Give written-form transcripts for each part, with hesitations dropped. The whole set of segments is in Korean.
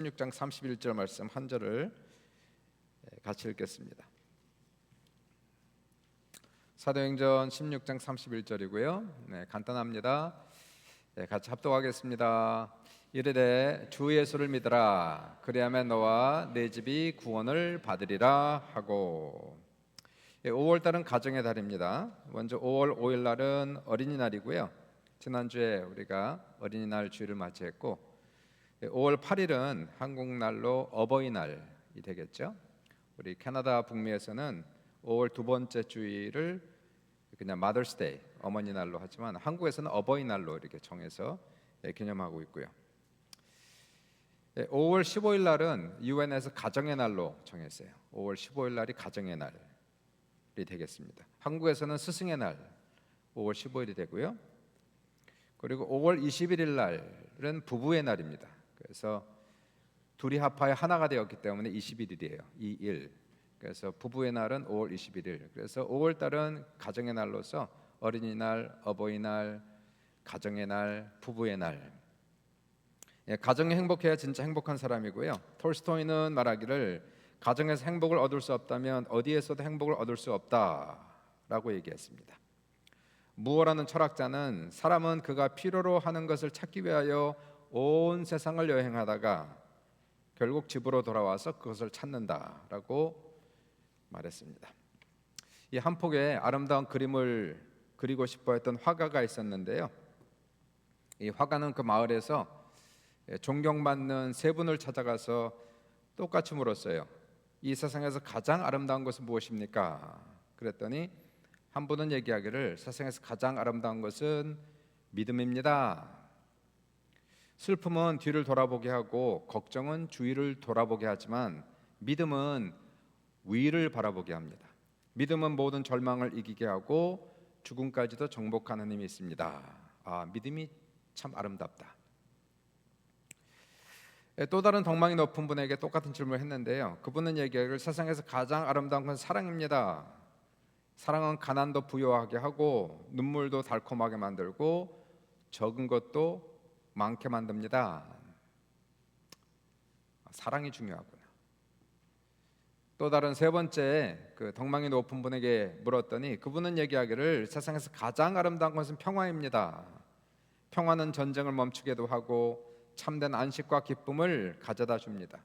16장 31절 말씀 한 절을 같이 읽겠습니다. 사도행전 16장 31절이고요. 간단합니다. 같이 합독하겠습니다. 이르되 주 예수를 믿으라. 그리하면 너와 내 집이 구원을 받으리라 하고. 5월달은 가정의 달입니다. 먼저 5월 5일 날은 어린이날이고요. 지난주에 우리가 어린이날 주일을 맞이했고 5월 8일은 한국날로 어버이날이 되겠죠. 우리 캐나다 북미에서는 5월 두 번째 주일을 그냥 Mother's Day, 어머니 날로 하지만 한국에서는 어버이날로 이렇게 정해서 기념하고 있고요. 5월 15일 날은 유엔에서 가정의 날로 정했어요. 5월 15일 날이 가정의 날이 되겠습니다. 한국에서는 스승의 날 5월 15일이 되고요. 그리고 5월 21일 날은 부부의 날입니다. 그래서 둘이 합하여 하나가 되었기 때문에 21일이에요. 2일. 그래서 부부의 날은 5월 21일. 그래서 5월 달은 가정의 날로서 어린이날, 어버이날, 가정의 날, 부부의 날. 가정이 행복해야 진짜 행복한 사람이고요. 톨스토이는 말하기를 가정에서 행복을 얻을 수 없다면 어디에서도 행복을 얻을 수 없다라고 얘기했습니다. 무어라는 철학자는 사람은 그가 필요로 하는 것을 찾기 위하여 온 세상을 여행하다가 결국 집으로 돌아와서 그것을 찾는다라고 말했습니다. 이 한 폭의 아름다운 그림을 그리고 싶어 했던 화가가 있었는데요. 이 화가는 그 마을에서 존경받는 세 분을 찾아가서 똑같이 물었어요. 이 세상에서 가장 아름다운 것은 무엇입니까? 그랬더니 한 분은 얘기하기를 세상에서 가장 아름다운 것은 믿음입니다. 슬픔은 뒤를 돌아보게 하고 걱정은 주위를 돌아보게 하지만 믿음은 위를 바라보게 합니다. 믿음은 모든 절망을 이기게 하고 죽음까지도 정복하는 힘이 있습니다. 믿음이 참 아름답다. 또 다른 덕망이 높은 분에게 똑같은 질문을 했는데요. 그분은 얘기하기를 세상에서 가장 아름다운 건 사랑입니다. 사랑은 가난도 부유하게 하고 눈물도 달콤하게 만들고 적은 것도 많게 만듭니다. 사랑이 중요하구나. 또 다른 세 번째 그 덕망이 높은 분에게 물었더니 그분은 얘기하기를 세상에서 가장 아름다운 것은 평화입니다. 평화는 전쟁을 멈추게도 하고 참된 안식과 기쁨을 가져다 줍니다.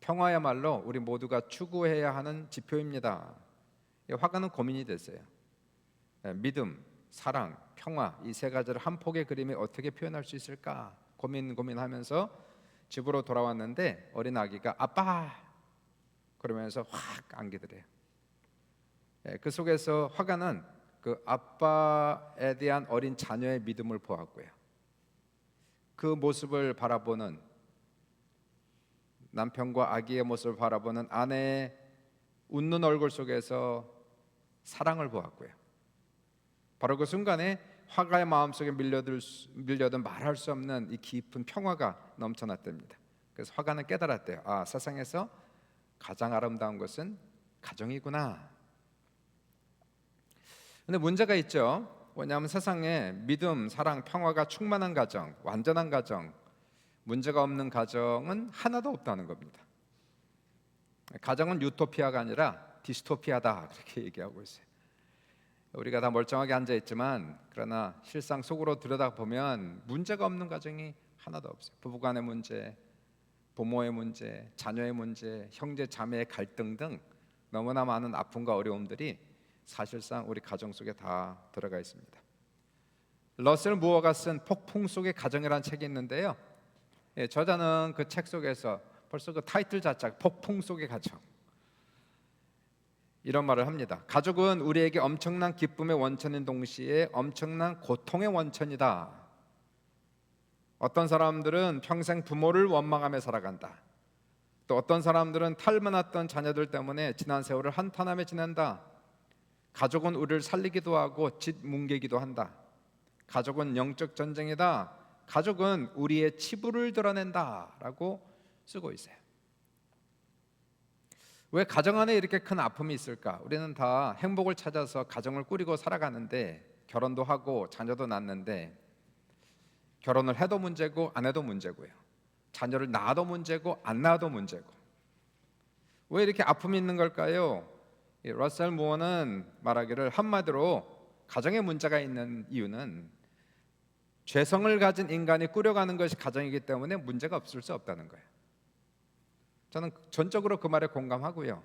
평화야말로 우리 모두가 추구해야 하는 지표입니다. 화가는 고민이 됐어요. 믿음, 사랑, 평화 이 세 가지를 한 폭의 그림에 어떻게 표현할 수 있을까 고민하면서 집으로 돌아왔는데 어린 아기가 아빠 그러면서 확 안기더래요. 그 속에서 화가는 그 아빠에 대한 어린 자녀의 믿음을 보았고요. 그 모습을 바라보는 남편과 아기의 모습을 바라보는 아내의 웃는 얼굴 속에서 사랑을 보았고요. 바로 그 순간에 화가의 마음속에 밀려든 말할 수 없는 이 깊은 평화가 넘쳐났답니다. 그래서 화가는 깨달았대요. 세상에서 가장 아름다운 것은 가정이구나. 근데 문제가 있죠. 왜냐하면 세상에 믿음, 사랑, 평화가 충만한 가정, 완전한 가정, 문제가 없는 가정은 하나도 없다는 겁니다. 가정은 유토피아가 아니라 디스토피아다 그렇게 얘기하고 있어요. 우리가 다 멀쩡하게 앉아있지만 그러나 실상 속으로 들여다보면 문제가 없는 가정이 하나도 없어요. 부부간의 문제, 부모의 문제, 자녀의 문제, 형제 자매의 갈등 등 너무나 많은 아픔과 어려움들이 사실상 우리 가정 속에 다 들어가 있습니다. 러셀 무어가 쓴 폭풍 속의 가정이라는 책이 있는데요. 저자는 그 책 속에서 벌써 그 타이틀 자체가 폭풍 속의 가정 이런 말을 합니다. 가족은 우리에게 엄청난 기쁨의 원천인 동시에 엄청난 고통의 원천이다. 어떤 사람들은 평생 부모를 원망하며 살아간다. 또 어떤 사람들은 탈만했던 자녀들 때문에 지난 세월을 한탄하며 지낸다. 가족은 우리를 살리기도 하고 짓뭉개기도 한다. 가족은 영적 전쟁이다. 가족은 우리의 치부를 드러낸다 라고 쓰고 있어요. 왜 가정 안에 이렇게 큰 아픔이 있을까? 우리는 다 행복을 찾아서 가정을 꾸리고 살아가는데 결혼도 하고 자녀도 낳는데 결혼을 해도 문제고 안 해도 문제고요. 자녀를 낳아도 문제고 안 낳아도 문제고. 왜 이렇게 아픔이 있는 걸까요? 러셀 무어는 말하기를 한마디로 가정에 문제가 있는 이유는 죄성을 가진 인간이 꾸려가는 것이 가정이기 때문에 문제가 없을 수 없다는 거예요. 저는 전적으로 그 말에 공감하고요.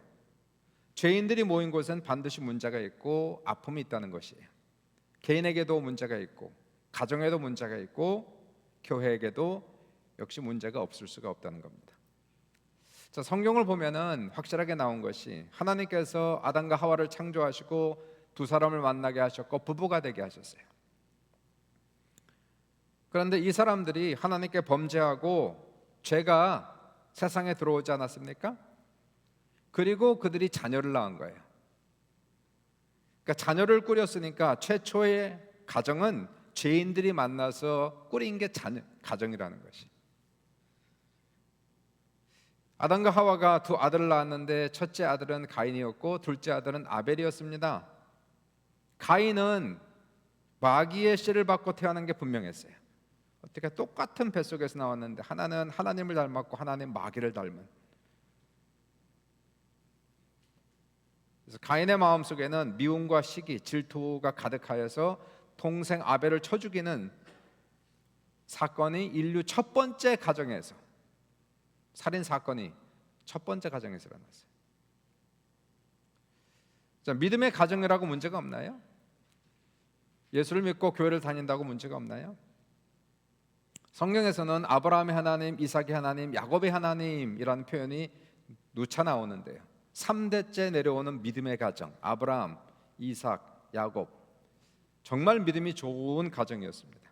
죄인들이 모인 곳은 반드시 문제가 있고 아픔이 있다는 것이에요. 개인에게도 문제가 있고 가정에도 문제가 있고 교회에게도 역시 문제가 없을 수가 없다는 겁니다. 자, 성경을 보면은 확실하게 나온 것이 하나님께서 아담과 하와를 창조하시고 두 사람을 만나게 하셨고 부부가 되게 하셨어요. 그런데 이 사람들이 하나님께 범죄하고 죄가 세상에 들어오지 않았습니까? 그리고 그들이 자녀를 낳은 거예요. 그러니까 자녀를 꾸렸으니까 최초의 가정은 죄인들이 만나서 꾸린 게 가정이라는 것이. 아담과 하와가 두 아들을 낳았는데 첫째 아들은 가인이었고 둘째 아들은 아벨이었습니다. 가인은 마귀의 씨를 받고 태어난 게 분명했어요. 어떻게 똑같은 뱃속에서 나왔는데 하나는 하나님을 닮았고 하나는 마귀를 닮은. 그래서 가인의 마음속에는 미움과 시기, 질투가 가득하여서 동생 아벨을 쳐 죽이는 사건이 인류 첫 번째 가정에서, 살인 사건이 첫 번째 가정에서 일어났어요. 자, 믿음의 가정이라고 문제가 없나요? 예수를 믿고 교회를 다닌다고 문제가 없나요? 성경에서는 아브라함의 하나님, 이삭의 하나님, 야곱의 하나님이라는 표현이 누차 나오는데요. 3대째 내려오는 믿음의 가정, 아브라함, 이삭, 야곱, 정말 믿음이 좋은 가정이었습니다.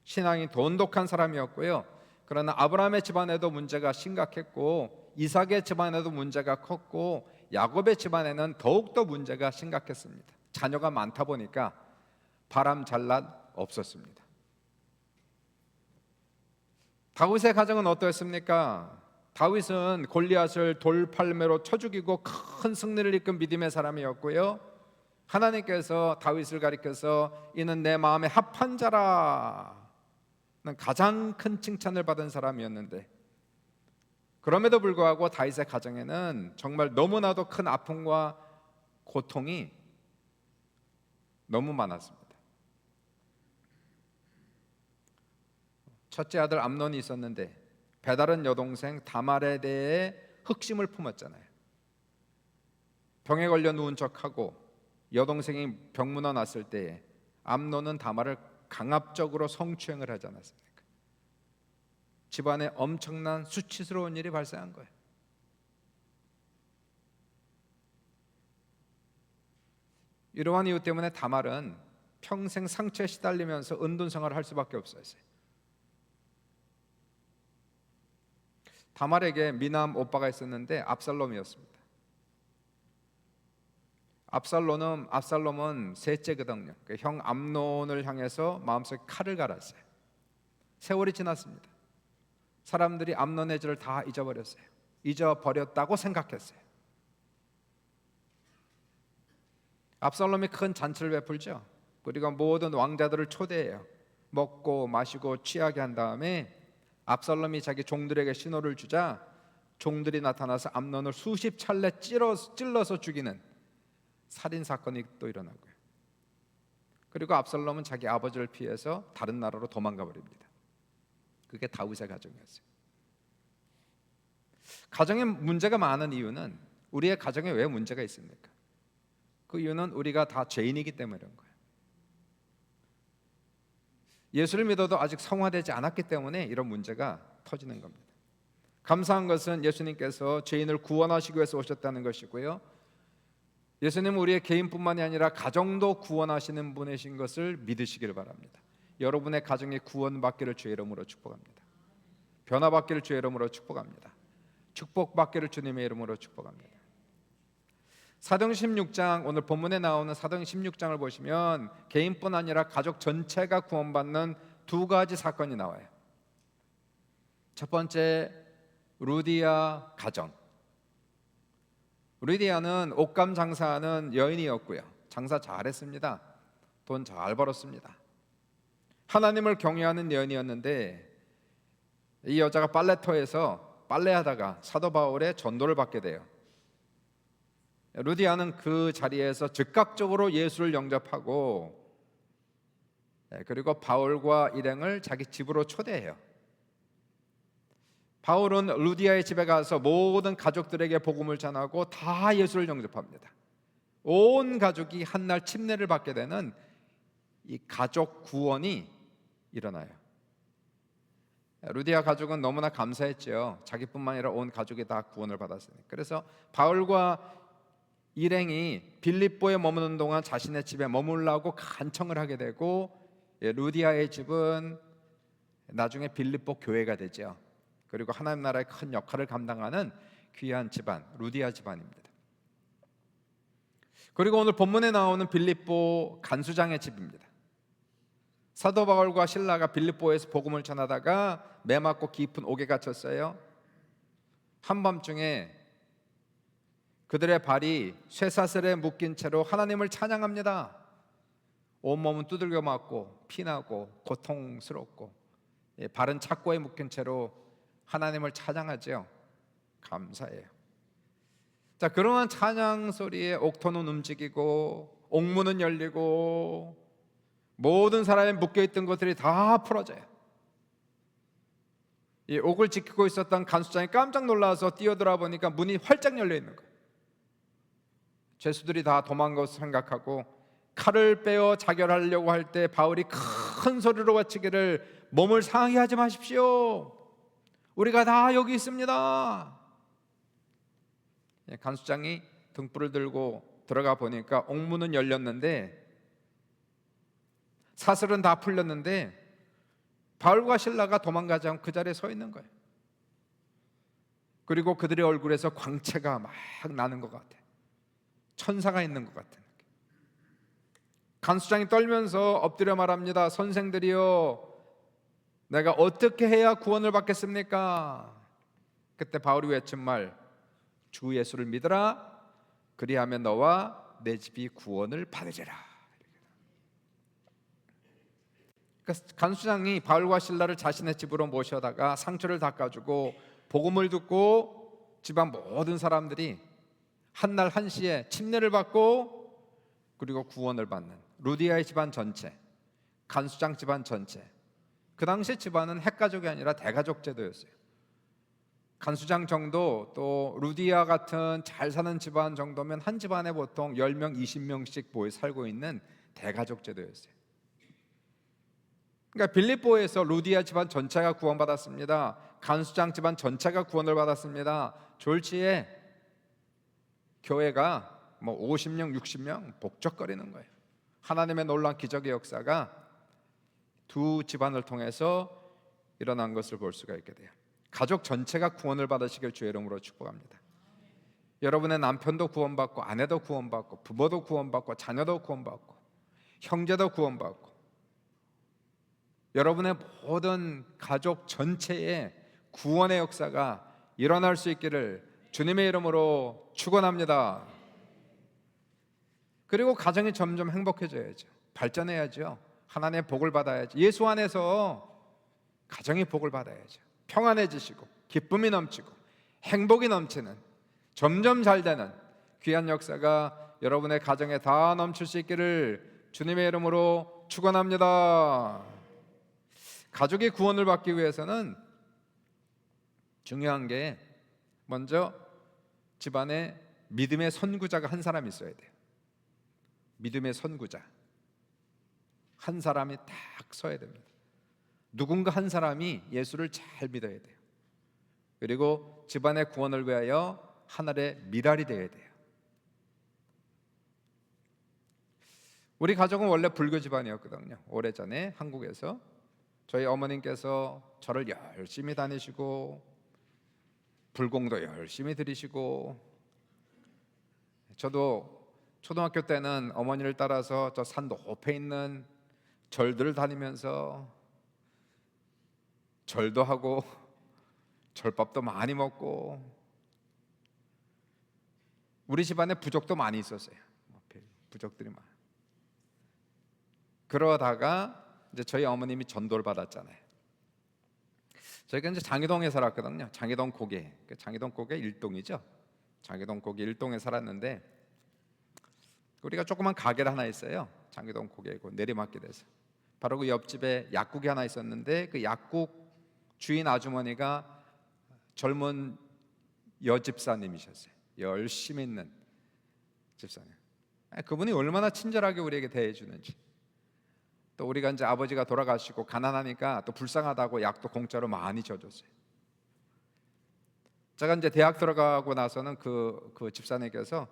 신앙이 돈독한 사람이었고요. 그러나 아브라함의 집안에도 문제가 심각했고 이삭의 집안에도 문제가 컸고 야곱의 집안에는 더욱더 문제가 심각했습니다. 자녀가 많다 보니까 바람잘난 없었습니다. 다윗의 가정은 어떠했습니까? 다윗은 골리앗을 돌팔매로 쳐 죽이고 큰 승리를 이끈 믿음의 사람이었고요. 하나님께서 다윗을 가리켜서 이는 내 마음에 합한 자라 가장 큰 칭찬을 받은 사람이었는데, 그럼에도 불구하고 다윗의 가정에는 정말 너무나도 큰 아픔과 고통이 너무 많았습니다. 첫째 아들 암논이 있었는데 배다른 여동생 다말에 대해 흑심을 품었잖아요. 병에 걸려 누운 척하고 여동생이 병문안 왔을 때에 암논은 다말을 강압적으로 성추행을 하지 않았습니까? 집안에 엄청난 수치스러운 일이 발생한 거예요. 이러한 이유 때문에 다말은 평생 상처에 시달리면서 은둔 생활을 할 수밖에 없었어요. 다말에게 미남 오빠가 있었는데 압살롬이었습니다. 압살롬은 셋째거든요. 형 암논을 향해서 마음속에 칼을 갈았어요. 세월이 지났습니다. 사람들이 암논의 죄를 다 잊어버렸어요. 잊어버렸다고 생각했어요. 압살롬이 큰 잔치를 베풀죠. 그리고 모든 왕자들을 초대해요. 먹고 마시고 취하게 한 다음에 압살롬이 자기 종들에게 신호를 주자 종들이 나타나서 암논을 수십 찰레 찔러서 죽이는 살인 사건이 또 일어나고요. 그리고 압살롬은 자기 아버지를 피해서 다른 나라로 도망가 버립니다. 그게 다윗의 가정이었어요. 가정에 문제가 많은 이유는, 우리의 가정에 왜 문제가 있습니까? 그 이유는 우리가 다 죄인이기 때문에 그런 거예요. 예수를 믿어도 아직 성화되지 않았기 때문에 이런 문제가 터지는 겁니다. 감사한 것은 예수님께서 죄인을 구원하시기 위해서 오셨다는 것이고요. 예수님은 우리의 개인뿐만이 아니라 가정도 구원하시는 분이신 것을 믿으시길 바랍니다. 여러분의 가정이 구원받기를 주의 이름으로 축복합니다. 변화받기를 주의 이름으로 축복합니다. 축복받기를 주님의 이름으로 축복합니다. 사도행전 16장, 오늘 본문에 나오는 사도행전 16장을 보시면 개인뿐 아니라 가족 전체가 구원받는 두 가지 사건이 나와요. 첫 번째, 루디아 가정. 루디아는 옷감 장사하는 여인이었고요. 장사 잘했습니다. 돈 잘 벌었습니다. 하나님을 경외하는 여인이었는데 이 여자가 빨래터에서 빨래하다가 사도 바울의 전도를 받게 돼요. 루디아는 그 자리에서 즉각적으로 예수를 영접하고, 그리고 바울과 일행을 자기 집으로 초대해요. 바울은 루디아의 집에 가서 모든 가족들에게 복음을 전하고 다 예수를 영접합니다. 온 가족이 한날 침례를 받게 되는 이 가족 구원이 일어나요. 루디아 가족은 너무나 감사했죠. 자기뿐만 아니라 온 가족이 다 구원을 받았으니. 그래서 바울과 일행이 빌립보에 머무는 동안 자신의 집에 머물라고 간청을 하게 되고, 루디아의 집은 나중에 빌립보 교회가 되죠. 그리고 하나님 나라의 큰 역할을 감당하는 귀한 집안, 루디아 집안입니다. 그리고 오늘 본문에 나오는 빌립보 간수장의 집입니다. 사도 바울과 실라가 빌립보에서 복음을 전하다가 매 맞고 깊은 옥에 갇혔어요. 한밤중에 그들의 발이 쇠사슬에 묶인 채로 하나님을 찬양합니다. 온몸은 두들겨 맞고 피나고 고통스럽고, 발은 착고에 묶인 채로 하나님을 찬양하죠. 감사해요. 자, 그러한 찬양 소리에 옥토는 움직이고 옥문은 열리고 모든 사람이 묶여있던 것들이 다 풀어져요. 이 옥을 지키고 있었던 간수장이 깜짝 놀라서 뛰어들어 보니까 문이 활짝 열려 있는 거예요. 죄수들이 다 도망간 것을 생각하고 칼을 빼어 자결하려고 할 때 바울이 큰 소리로 외치기를, 몸을 상하게 하지 마십시오. 우리가 다 여기 있습니다. 간수장이 등불을 들고 들어가 보니까 옥문은 열렸는데 사슬은 다 풀렸는데 바울과 실라가 도망가지 않고 그 자리에 서 있는 거예요. 그리고 그들의 얼굴에서 광채가 막 나는 것 같아요. 천사가 있는 것 같은 느낌. 간수장이 떨면서 엎드려 말합니다. 선생들이여, 내가 어떻게 해야 구원을 받겠습니까? 그때 바울이 외친 말, 주 예수를 믿으라. 그리하면 너와 내 집이 구원을 받으리라. 그러니까 간수장이 바울과 실라를 자신의 집으로 모셔다가 상처를 닦아주고 복음을 듣고 집안 모든 사람들이 한날 한시에 침례를 받고 그리고 구원을 받는 루디아의 집안 전체, 간수장 집안 전체. 그 당시 집안은 핵가족이 아니라 대가족 제도였어요. 간수장 정도, 또 루디아 같은 잘 사는 집안 정도면 한 집안에 보통 10명, 20명씩 모여 살고 있는 대가족 제도였어요. 그러니까 빌립보에서 루디아 집안 전체가 구원받았습니다. 간수장 집안 전체가 구원을 받았습니다. 졸지에 교회가 50명, 60명 복적거리는 거예요. 하나님의 놀라운 기적의 역사가 두 집안을 통해서 일어난 것을 볼 수가 있게 돼요. 가족 전체가 구원을 받으시길 주의 이름으로 축복합니다. 여러분의 남편도 구원받고, 아내도 구원받고, 부모도 구원받고, 자녀도 구원받고, 형제도 구원받고, 여러분의 모든 가족 전체에 구원의 역사가 일어날 수 있기를 주님의 이름으로 축원합니다. 그리고 가정이 점점 행복해져야죠. 발전해야죠. 하나님의 복을 받아야죠. 예수 안에서 가정이 복을 받아야죠. 평안해지시고 기쁨이 넘치고 행복이 넘치는, 점점 잘 되는 귀한 역사가 여러분의 가정에 다 넘칠 수 있기를 주님의 이름으로 축원합니다. 가족이 구원을 받기 위해서는 중요한 게, 먼저 집안에 믿음의 선구자가 한 사람 있어야 돼요. 믿음의 선구자 한 사람이 딱 서야 됩니다. 누군가 한 사람이 예수를 잘 믿어야 돼요. 그리고 집안의 구원을 위하여 하늘의 미랄이 되어야 돼요. 우리 가족은 원래 불교 집안이었거든요. 오래전에 한국에서 저희 어머님께서 저를 열심히 다니시고 불공도 열심히 드리시고, 저도 초등학교 때는 어머니를 따라서 저 산 높에 있는 절들을 다니면서 절도 하고 절밥도 많이 먹고, 우리 집안에 부족도 많이 있었어요. 부족들이 많아요. 그러다가 이제 저희 어머님이 전도를 받았잖아요. 저희가 이제 장희동에 살았거든요. 장희동 고개, 장희동 고개 1동이죠. 장희동 고개 1동에 살았는데 우리가 조그만 가게를 하나 있어요. 장희동 고개고 내리막길에서. 바로 그 옆집에 약국이 하나 있었는데 그 약국 주인 아주머니가 젊은 여집사님이셨어요. 열심히 있는 집사님. 그분이 얼마나 친절하게 우리에게 대해주는지. 또 우리가 이제 아버지가 돌아가시고 가난하니까 또 불쌍하다고 약도 공짜로 많이 줘줬어요. 제가 이제 대학 들어가고 나서는 그 집사님께서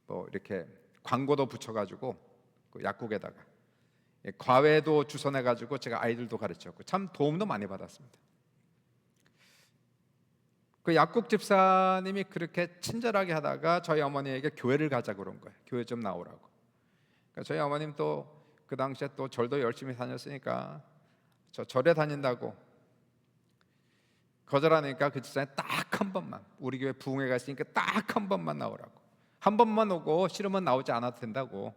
뭐 이렇게 광고도 붙여가지고 그 약국에다가 과외도 주선해가지고 제가 아이들도 가르쳤고 참 도움도 많이 받았습니다. 그 약국 집사님이 그렇게 친절하게 하다가 저희 어머니에게 교회를 가자 그런 거예요. 교회 좀 나오라고. 그러니까 저희 어머님 또 그 당시에 또 절도 열심히 다녔으니까 저 절에 다닌다고 거절하니까 그 집사님 딱 한 번만, 우리 교회 부흥회가 있으니까 딱 한 번만 나오라고. 한 번만 오고 싫으면 나오지 않아도 된다고.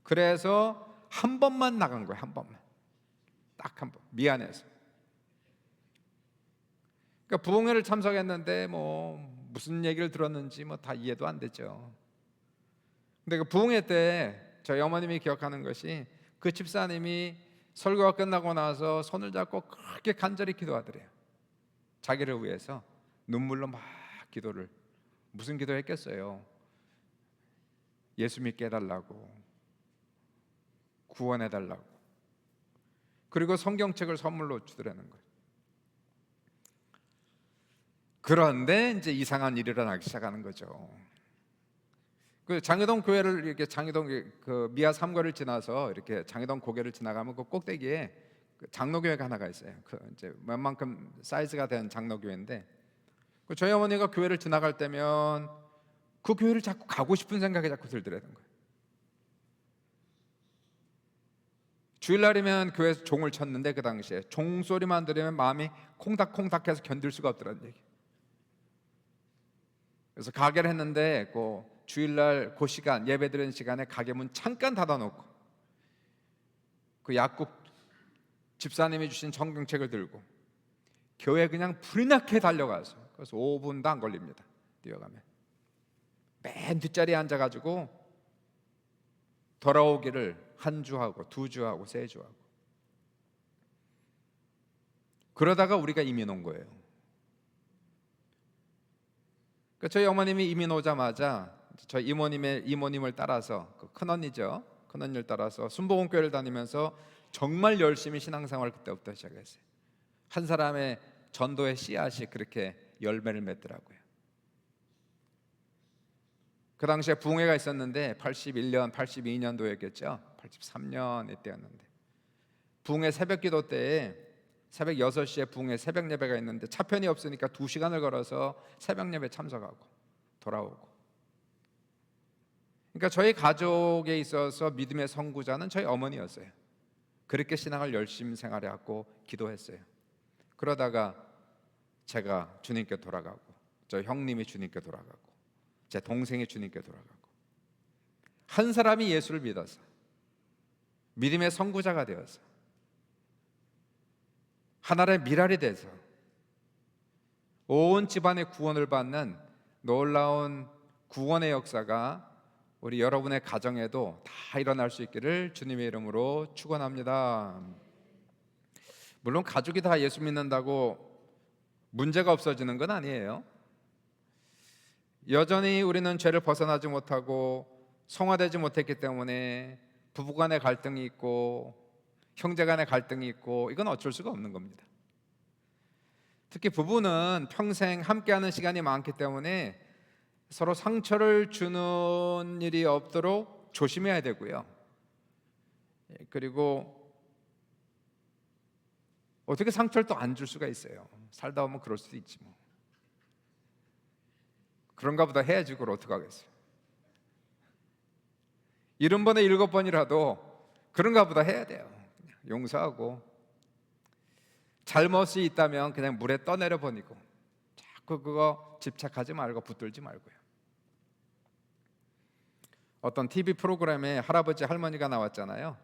그래서 한 번만 나간 거예요. 한 번만, 딱 한 번, 미안해서. 그러니까 부흥회를 참석했는데 뭐 무슨 얘기를 들었는지 뭐 다 이해도 안 되죠. 근데 그 부흥회 때 저희 어머님이 기억하는 것이 그 집사님이 설교가 끝나고 나서 손을 잡고 그렇게 간절히 기도하더래요. 자기를 위해서 눈물로 막 기도를. 무슨 기도했겠어요? 예수 믿게 해달라고, 구원해달라고, 그리고 성경책을 선물로 주더라는 거예요. 그런데 이제 이상한 일이 일어나기 시작하는 거죠. 그 장희동 교회를 이렇게 장희동 그 미아 3거를 지나서 이렇게 장희동 고개를 지나가면 그 꼭대기에 그 장로교회가 하나가 있어요. 그 이제 웬만큼 사이즈가 된 장로교회인데 그 저희 어머니가 교회를 지나갈 때면 그 교회를 자꾸 가고 싶은 생각이 자꾸 들더라는 거예요. 주일날이면 교회에서 종을 쳤는데 그 당시에 종소리만 들으면 마음이 콩닥콩닥해서 견딜 수가 없더라는 얘기. 그래서 가게를 했는데 그 주일날 그 시간 예배 드리는 시간에 가게 문 잠깐 닫아놓고 그 약국 집사님이 주신 성경책을 들고 교회 그냥 불이 나게 달려가서 그래서 5분도 안 걸립니다. 뛰어가면 맨 뒷자리에 앉아가지고 돌아오기를 한 주하고 두 주하고 세 주하고 그러다가 우리가 이민 온 거예요. 그러니까 저희 어머님이 이민 오자마자 저희 이모님을 따라서 그 큰언니죠. 큰언니를 따라서 순복음교회를 다니면서 정말 열심히 신앙생활을 그때부터 시작했어요. 한 사람의 전도의 씨앗이 그렇게 열매를 맺더라고요. 그 당시에 부흥회가 있었는데 81년, 82년도였겠죠. 83년 이때였는데 부흥회 새벽기도 때에 새벽 6시에 부흥회 새벽 예배가 있는데 차편이 없으니까 2시간을 걸어서 새벽 예배 참석하고 돌아오고. 그러니까 저희 가족에 있어서 믿음의 선구자는 저희 어머니였어요. 그렇게 신앙을 열심히 생활해왔고 기도했어요. 그러다가 제가 주님께 돌아가고 저 형님이 주님께 돌아가고 제 동생이 주님께 돌아가고 한 사람이 예수를 믿어서 믿음의 선구자가 되어서 하나의 미랄이 돼서 온 집안의 구원을 받는 놀라운 구원의 역사가 우리 여러분의 가정에도 다 일어날 수 있기를 주님의 이름으로 축원합니다. 물론 가족이 다 예수 믿는다고 문제가 없어지는 건 아니에요. 여전히 우리는 죄를 벗어나지 못하고 성화되지 못했기 때문에 부부간의 갈등이 있고 형제간의 갈등이 있고 이건 어쩔 수가 없는 겁니다. 특히 부부는 평생 함께하는 시간이 많기 때문에 서로 상처를 주는 일이 없도록 조심해야 되고요. 그리고 어떻게 상처를 또 안 줄 수가 있어요. 살다 보면 그럴 수도 있지 뭐. 그런가 보다 해야지 그걸 어떡하겠어요. 70번에 7번이라도 그런가 보다 해야 돼요. 용서하고 잘못이 있다면 그냥 물에 떠내려 버리고 자꾸 그거 집착하지 말고 붙들지 말고요. 어떤 TV 프로그램에 할아버지 할머니가 나왔잖아요.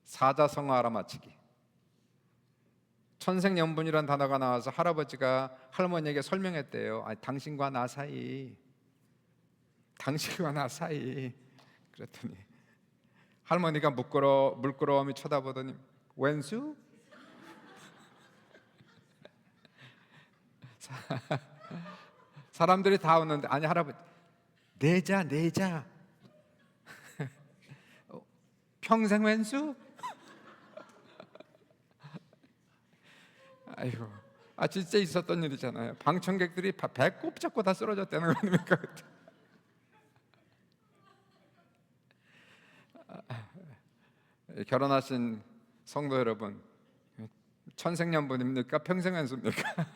사자성어 알아맞히기. 천생연분이란 단어가 나와서 할아버지가 할머니에게 설명했대요. 당신과 나 사이, 당신과 나 사이. 그랬더니 할머니가 물끄러미 쳐다보더니 왼수? 사람들이 다 웃는데 아니 할아버지 내자 평생 왼수? 아이고, 진짜 있었던 일이잖아요. 방청객들이 배꼽 잡고 다 쓰러졌다는 거 아닙니까? 결혼하신 성도 여러분, 천생연분입니까? 평생 왼수입니까?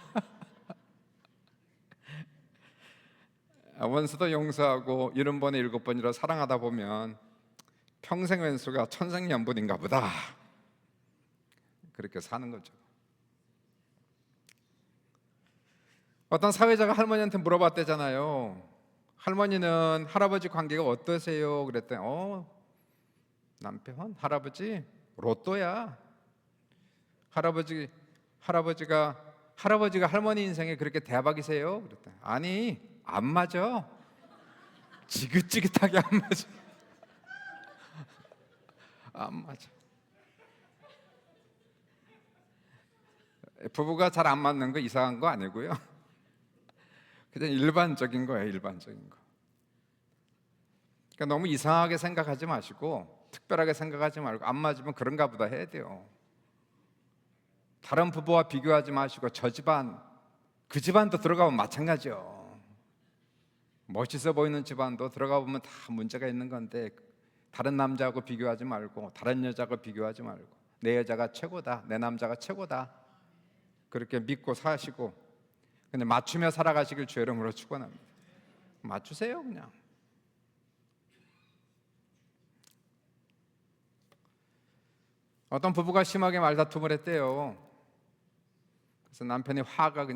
원수도 용서하고 70번에 7번이라 사랑하다 보면 평생 왼수가 천생연분인가 보다, 그렇게 사는 거죠. 어떤 사회자가 할머니한테 물어봤대잖아요. 할머니는 할아버지 관계가 어떠세요? 그랬더니 남편, 할아버지 로또야. 할아버지가 할머니 인생에 그렇게 대박이세요? 그랬더니 아니, 안 맞아. 지긋지긋하게 안 맞아. 안 맞아. 부부가 잘 안 맞는 거 이상한 거 아니고요. 그냥 일반적인 거예요, 일반적인 거. 그러니까 너무 이상하게 생각하지 마시고 특별하게 생각하지 말고 안 맞으면 그런가 보다 해야 돼요. 다른 부부와 비교하지 마시고 저 집안, 그 집안도 들어가면 마찬가지요. 멋있어 보이는 집안도 들어가 보면 다 문제가 있는 건데 다른 남자하고 비교하지 말고 다른 여자하고 비교하지 말고 내 여자가 최고다, 내 남자가 최고다, 그렇게 믿고 사시고 그냥 맞추며 살아가시길 주의 이름으로 축원합니다. 맞추세요 그냥. 어떤 부부가 심하게 말다툼을 했대요. 그래서 남편이 화가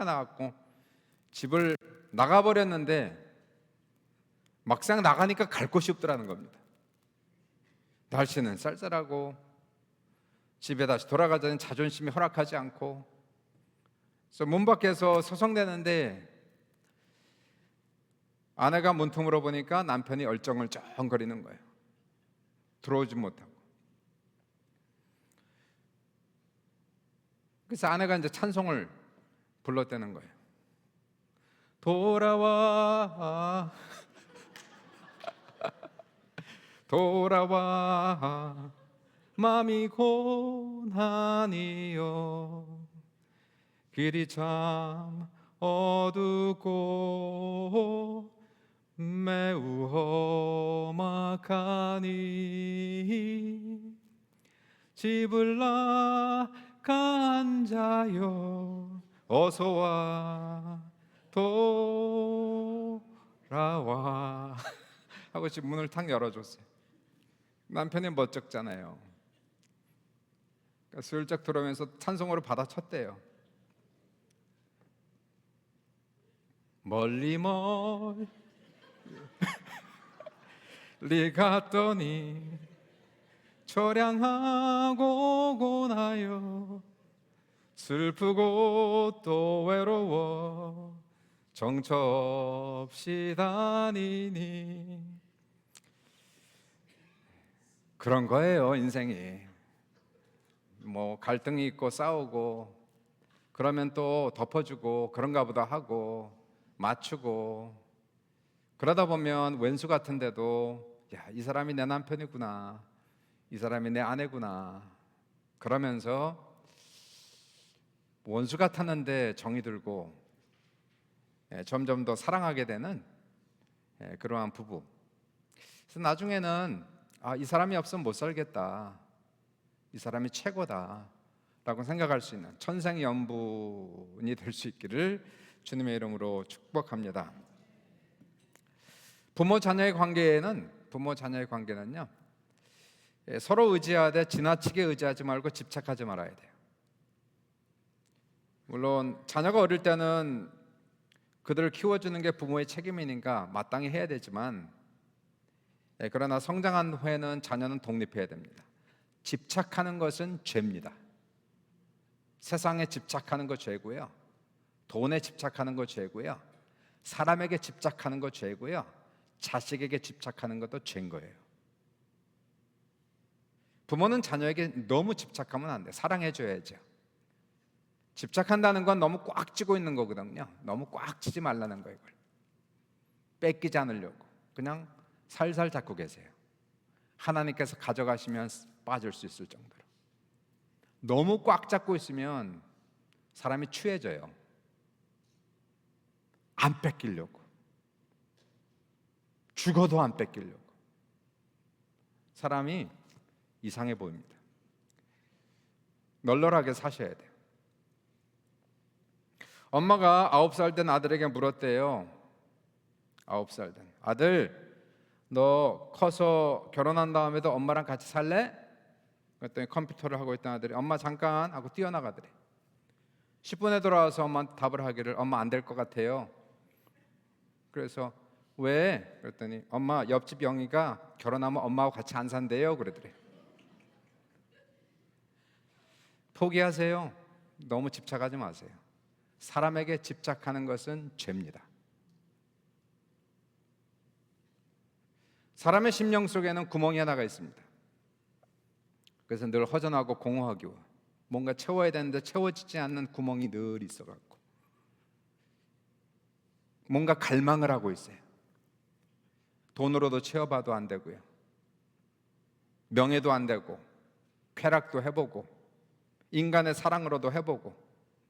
나갖고 집을 나가버렸는데 막상 나가니까 갈 곳이 없더라는 겁니다. 날씨는 쌀쌀하고 집에 다시 돌아가자니 자존심이 허락하지 않고, 그래서 문 밖에서 소송되는데 아내가 문틈으로 보니까 남편이 얼쩡얼쩡거리는 거예요. 들어오지 못하고. 그래서 아내가 이제 찬송을 불렀다는 거예요. 돌아와 돌아와 마음이 고난이여 길이 참 어둡고 매우 험악하니 집을 나간 자여 어서와 돌아와 하고 집 문을 탁 열어줬어요. 남편이 멋쩍잖아요. 그러니까 슬쩍 들어오면서 찬송으로 받아쳤대요. 멀리 갔더니 초량하고 고나여 슬프고 또 외로워 정처 없이 다니니. 그런 거예요 인생이. 뭐 갈등이 있고 싸우고 그러면 또 덮어주고 그런가 보다 하고 맞추고 그러다 보면 왼수 같은데도 야, 이 사람이 내 남편이구나, 이 사람이 내 아내구나 그러면서 원수 같았는데 정이 들고 점점 더 사랑하게 되는 그러한 부부. 그래서 나중에는 이 사람이 없으면 못 살겠다, 이 사람이 최고다 라고 생각할 수 있는 천생연분이 될 수 있기를 주님의 이름으로 축복합니다. 부모 자녀의 관계는요 서로 의지하되 지나치게 의지하지 말고 집착하지 말아야 돼요. 물론 자녀가 어릴 때는 그들을 키워주는 게 부모의 책임이니까 마땅히 해야 되지만 그러나 성장한 후에는 자녀는 독립해야 됩니다. 집착하는 것은 죄입니다. 세상에 집착하는 거 죄고요. 돈에 집착하는 거 죄고요. 사람에게 집착하는 거 죄고요. 자식에게 집착하는 것도 죄인 거예요. 부모는 자녀에게 너무 집착하면 안 돼. 사랑해줘야죠. 집착한다는 건 너무 꽉 쥐고 있는 거거든요. 너무 꽉 쥐지 말라는 거예요. 이걸 뺏기지 않으려고 그냥 살살 잡고 계세요. 하나님께서 가져가시면 빠질 수 있을 정도로. 너무 꽉 잡고 있으면 사람이 추해져요. 안 뺏기려고. 죽어도 안 뺏기려고. 사람이 이상해 보입니다. 널널하게 사셔야 돼요. 엄마가 9살 된 아들에게 물었대요. 9살 된 아들, 너 커서 결혼한 다음에도 엄마랑 같이 살래? 그랬더니 컴퓨터를 하고 있던 아들이 엄마 잠깐 하고 뛰어나가더래. 10분에 돌아와서 엄마한테 답을 하기를 엄마 안 될 것 같아요. 그래서 왜? 그랬더니 엄마 옆집 영희가 결혼하면 엄마하고 같이 안 산대요. 그러더래. 포기하세요. 너무 집착하지 마세요. 사람에게 집착하는 것은 죄입니다. 사람의 심령 속에는 구멍이 하나가 있습니다. 그래서 늘 허전하고 공허하고 뭔가 채워야 되는데 채워지지 않는 구멍이 늘 있어갖고 뭔가 갈망을 하고 있어요. 돈으로도 채워봐도 안 되고요. 명예도 안 되고 쾌락도 해보고 인간의 사랑으로도 해보고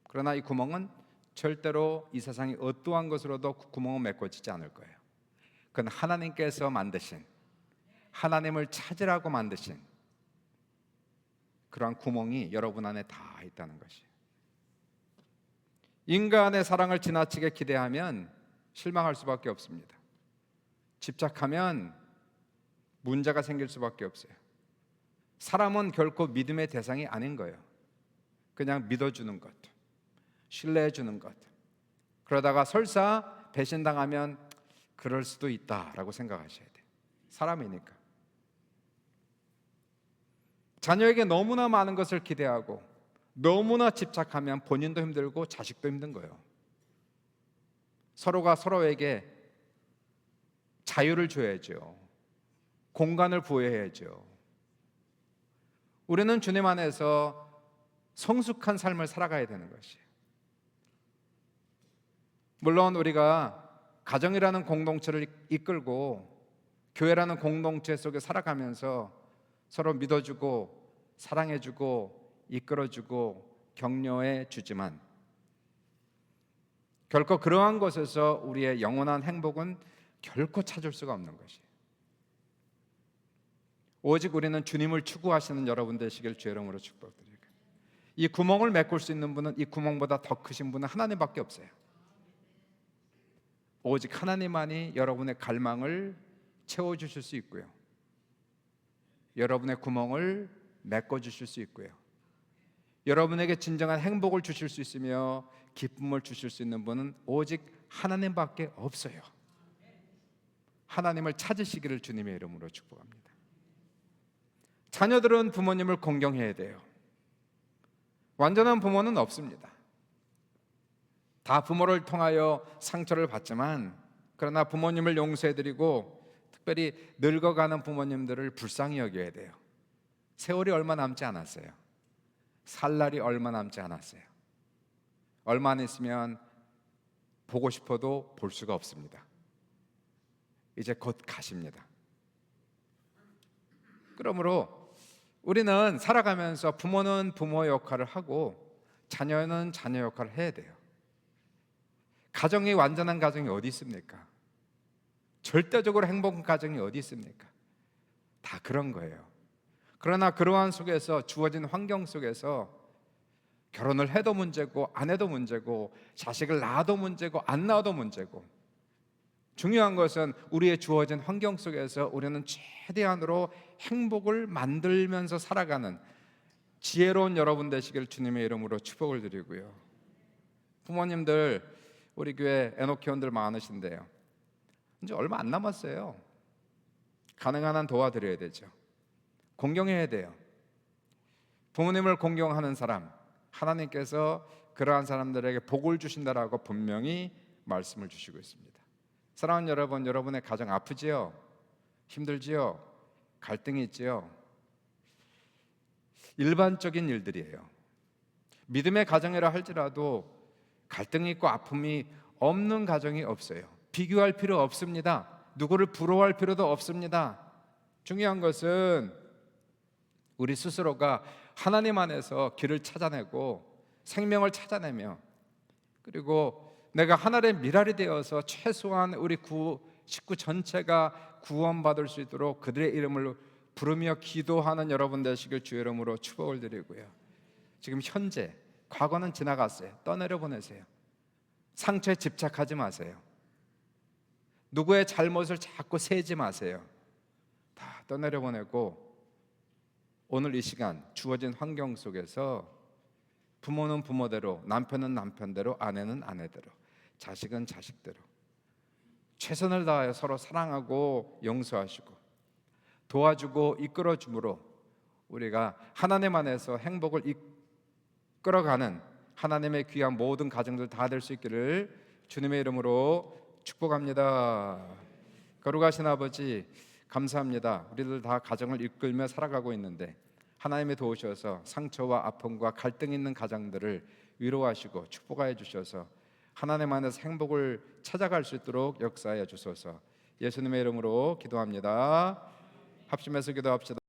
그러나 이 구멍은 절대로 이 세상의 어떠한 것으로도 그 구멍은 메꿔지지 않을 거예요. 그건 하나님께서 만드신 하나님을 찾으라고 만드신 그러한 구멍이 여러분 안에 다 있다는 것이에요. 인간의 사랑을 지나치게 기대하면 실망할 수밖에 없습니다. 집착하면 문제가 생길 수밖에 없어요. 사람은 결코 믿음의 대상이 아닌 거예요. 그냥 믿어주는 것, 신뢰해주는 것. 그러다가 설사 배신당하면 그럴 수도 있다라고 생각하셔야 돼요. 사람이니까. 자녀에게 너무나 많은 것을 기대하고 너무나 집착하면 본인도 힘들고 자식도 힘든 거예요. 서로가 서로에게 자유를 줘야죠. 공간을 부여해야죠. 우리는 주님 안에서 성숙한 삶을 살아가야 되는 것이에요. 물론 우리가 가정이라는 공동체를 이끌고 교회라는 공동체 속에 살아가면서 서로 믿어주고 사랑해주고 이끌어주고 격려해 주지만 결코 그러한 곳에서 우리의 영원한 행복은 결코 찾을 수가 없는 것이에요. 오직 우리는 주님을 추구하시는 여러분 되시길 주의 이름으로 축복드립니다. 이 구멍을 메꿀 수 있는 분은 이 구멍보다 더 크신 분은 하나님밖에 없어요. 오직 하나님만이 여러분의 갈망을 채워주실 수 있고요, 여러분의 구멍을 메꿔주실 수 있고요, 여러분에게 진정한 행복을 주실 수 있으며 기쁨을 주실 수 있는 분은 오직 하나님밖에 없어요. 하나님을 찾으시기를 주님의 이름으로 축복합니다. 자녀들은 부모님을 공경해야 돼요. 완전한 부모는 없습니다. 다 부모를 통하여 상처를 받지만 그러나 부모님을 용서해드리고 특별히 늙어가는 부모님들을 불쌍히 여겨야 돼요. 세월이 얼마 남지 않았어요. 살 날이 얼마 남지 않았어요. 얼마 안 있으면 보고 싶어도 볼 수가 없습니다. 이제 곧 가십니다. 그러므로 우리는 살아가면서 부모는 부모의 역할을 하고 자녀는 자녀 역할을 해야 돼요. 가정이 완전한 가정이 어디 있습니까? 절대적으로 행복한 가정이 어디 있습니까? 다 그런 거예요. 그러나 그러한 속에서 주어진 환경 속에서 결혼을 해도 문제고 안 해도 문제고 자식을 낳아도 문제고 안 낳아도 문제고 중요한 것은 우리의 주어진 환경 속에서 우리는 최대한으로 행복을 만들면서 살아가는 지혜로운 여러분 되시길 주님의 이름으로 축복을 드리고요. 부모님들 우리 교회 에녹회원들 많으신데요, 이제 얼마 안 남았어요. 가능한 한 도와드려야 되죠. 공경해야 돼요. 부모님을 공경하는 사람, 하나님께서 그러한 사람들에게 복을 주신다라고 분명히 말씀을 주시고 있습니다. 사랑하는 여러분, 여러분의 가정 아프지요? 힘들지요? 갈등이 있지요? 일반적인 일들이에요. 믿음의 가정이라 할지라도 갈등이 있고 아픔이 없는 가정이 없어요. 비교할 필요 없습니다. 누구를 부러워할 필요도 없습니다. 중요한 것은 우리 스스로가 하나님 안에서 길을 찾아내고 생명을 찾아내며, 그리고 내가 하나님의 미랄이 되어서 최소한 우리 식구 전체가 구원받을 수 있도록 그들의 이름을 부르며 기도하는 여러분 되시길 주의 이름으로 축복을 드리고요. 지금 현재, 과거는 지나갔어요. 떠내려 보내세요. 상처에 집착하지 마세요. 누구의 잘못을 자꾸 세지 마세요. 다 떠내려 보내고 오늘 이 시간 주어진 환경 속에서 부모는 부모대로, 남편은 남편대로, 아내는 아내대로, 자식은 자식대로 최선을 다하여 서로 사랑하고 용서하시고 도와주고 이끌어줌으로 우리가 하나님 안에서 행복을 이끌어가는 하나님의 귀한 모든 가정들 다 될 수 있기를 주님의 이름으로 축복합니다. 거룩하신 아버지, 감사합니다. 우리들 다 가정을 이끌며 살아가고 있는데 하나님이 도우셔서 상처와 아픔과 갈등 있는 가정들을 위로하시고 축복하여 주셔서 하나님 안에서 행복을 찾아갈 수 있도록 역사하여 주소서. 예수님의 이름으로 기도합니다. 합심해서 기도합시다.